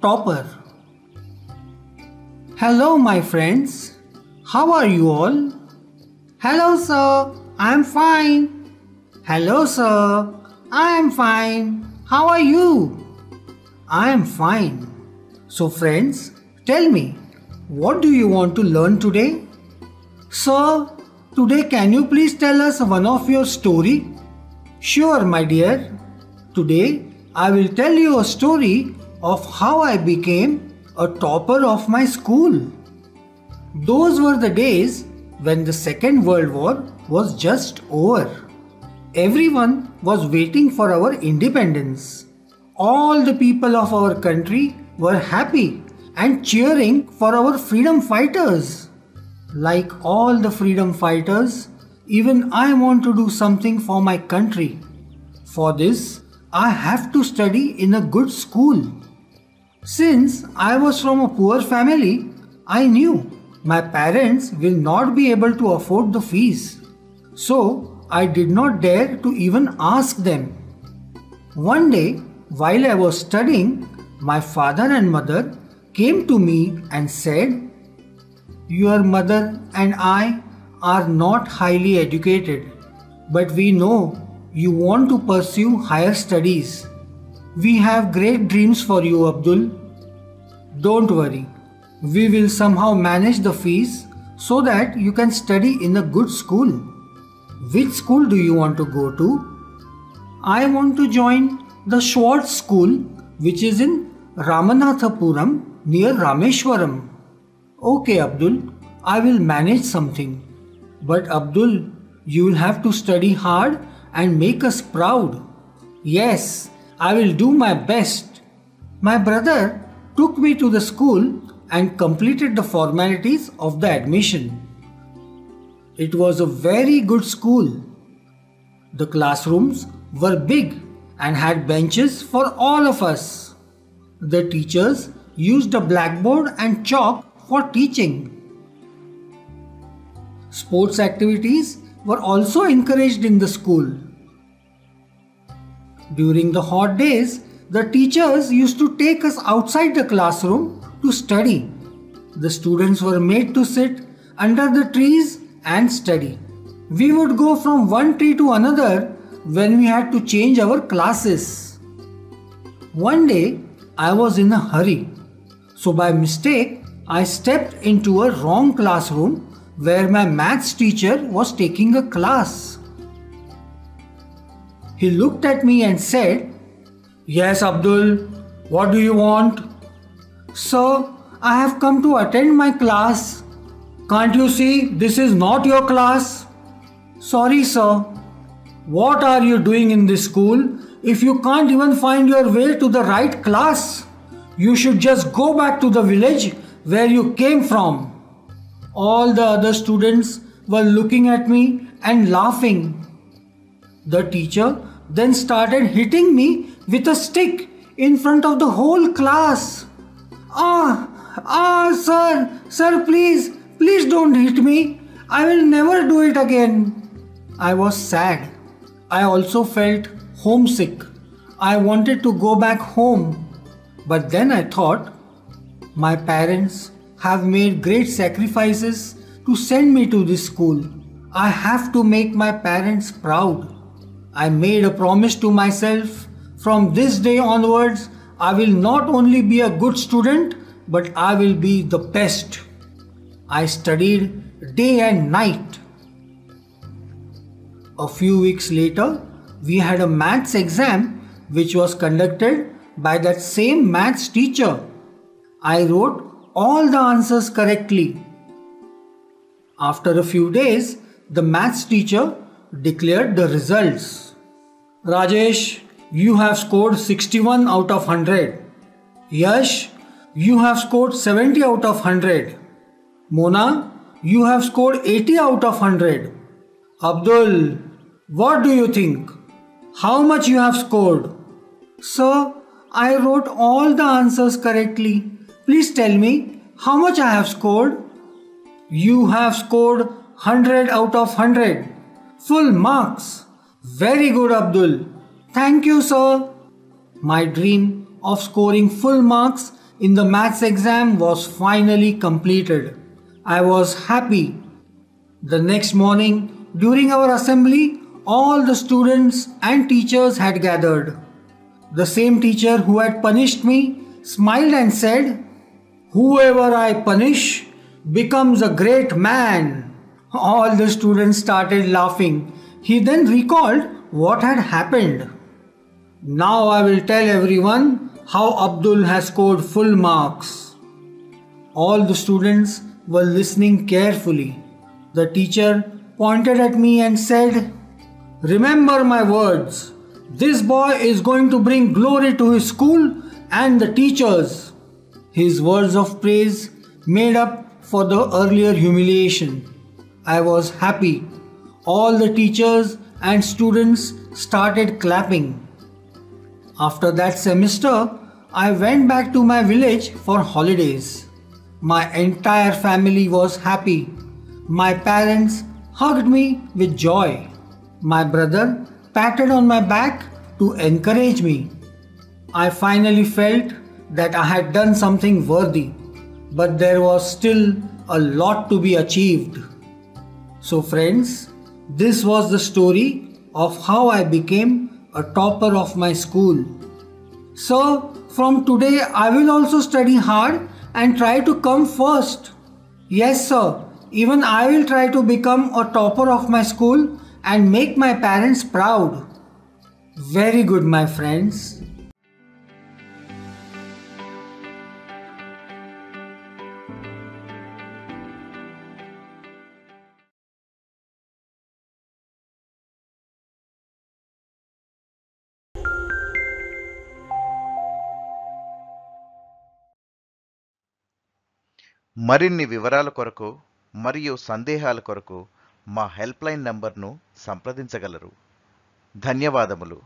topper. Hello my friends, how are you all? Hello sir, I am fine. Hello sir, I am fine. How are you? I am fine. So friends, tell me, what do you want to learn today? Sir, today can you please tell us one of your story? Sure my dear. Today I will tell you a story of how I became a topper of my school. Those were the days when the Second World War was just over. Everyone was waiting for our independence. All the people of our country were happy and cheering for our freedom fighters. Like all the freedom fighters, even I want to do something for my country. For this, I have to study in a good school. Since I was from a poor family, I knew my parents will not be able to afford the fees. So I did not dare to even ask them. One day, while I was studying, my father and mother came to me and said, "Your mother and I are not highly educated, but we know you want to pursue higher studies. We have great dreams for you, Abdul. Don't worry, we will somehow manage the fees so that you can study in a good school. Which school do you want to go to?" "I want to join the Schwartz School, which is in Ramanathapuram near Rameshwaram." "Okay, Abdul, I will manage something. But Abdul, you will have to study hard and make us proud." "Yes, I will do my best." My brother took me to the school and completed the formalities of the admission. It was a very good school. The classrooms were big and had benches for all of us. The teachers used a blackboard and chalk for teaching. Sports activities were also encouraged in the school. During the hot days, the teachers used to take us outside the classroom to study. The students were made to sit under the trees and study. We would go from one tree to another when we had to change our classes. One day, I was in a hurry, so by mistake, I stepped into a wrong classroom where my maths teacher was taking a class. He looked at me and said, "Yes, Abdul, what do you want?" "Sir, I have come to attend my class." "Can't you see this is not your class?" "Sorry, sir." "What are you doing in this school if you can't even find your way to the right class? You should just go back to the village where you came from." All the other students were looking at me and laughing. The teacher then started hitting me with a stick in front of the whole class. Sir, please don't hit me. I will never do it again." I was sad. I also felt homesick. I wanted to go back home. But then I thought, my parents have made great sacrifices to send me to this school. I have to make my parents proud. I made a promise to myself, from this day onwards, I will not only be a good student, but I will be the best. I studied day and night. A few weeks later, we had a maths exam which was conducted by that same maths teacher. I wrote all the answers correctly. After a few days, the maths teacher declared the results. "Rajesh, you have scored 61 out of 100. Yash, you have scored 70 out of 100. Mona, you have scored 80 out of 100. Abdul, what do you think? How much you have scored?" "Sir, I wrote all the answers correctly. Please tell me how much I have scored." "You have scored 100 out of 100. Full marks. Very good, Abdul. Thank you, sir." My dream of scoring full marks in the maths exam was finally completed. I was happy. The next morning, during our assembly, all the students and teachers had gathered. The same teacher who had punished me smiled and said, "Whoever I punish becomes a great man." All the students started laughing. He then recalled what had happened. Now I will tell everyone how Abdul has scored full marks. All the students were listening carefully. The teacher pointed at me and said, "Remember my words. This boy is going to bring glory to his school and the teachers." His words of praise made up for the earlier humiliation. I was happy. All the teachers and students started clapping. After that semester, I went back to my village for holidays. My entire family was happy. My parents hugged me with joy. My brother patted on my back to encourage me. I finally felt that I had done something worthy, but there was still a lot to be achieved. So friends, this was the story of how I became a topper of my school. So from today I will also study hard and try to come first. Yes sir, even I will try to become a topper of my school and make my parents proud. Very good, my friends. మరిన్ని వివరాల కొరకు మరియు సందేహాల కొరకు మా helpline నంబర్ను సంప్రదించగలరు. ధన్యవాదములు.